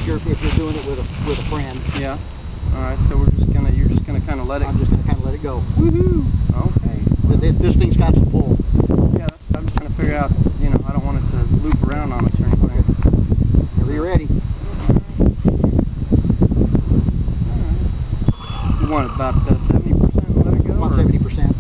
if you're doing it with a friend. Yeah. All right. So you're just gonna kind of let it. I'm just gonna kind of let it go. Woohoo! Okay. This thing's got some pull. Yeah. I'm just trying to figure out. I don't want it to loop around on us or anything. Whenever you're ready. You want about 70%? Let it go. About 70%.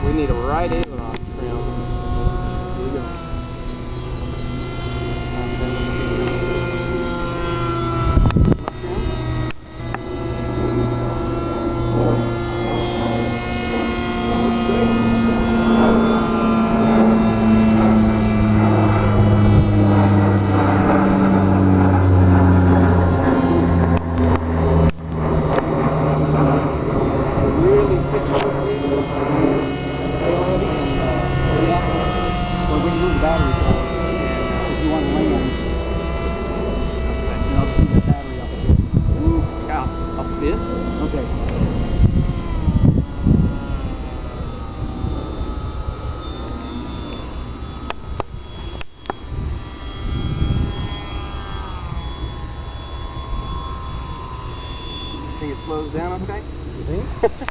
We need a right aileron trim. Here we go. Really fix it. We can move the battery forward, and if you want to land, then I'll speed that battery up a bit. Yeah, a bit? Okay. Think it slows down okay? You think?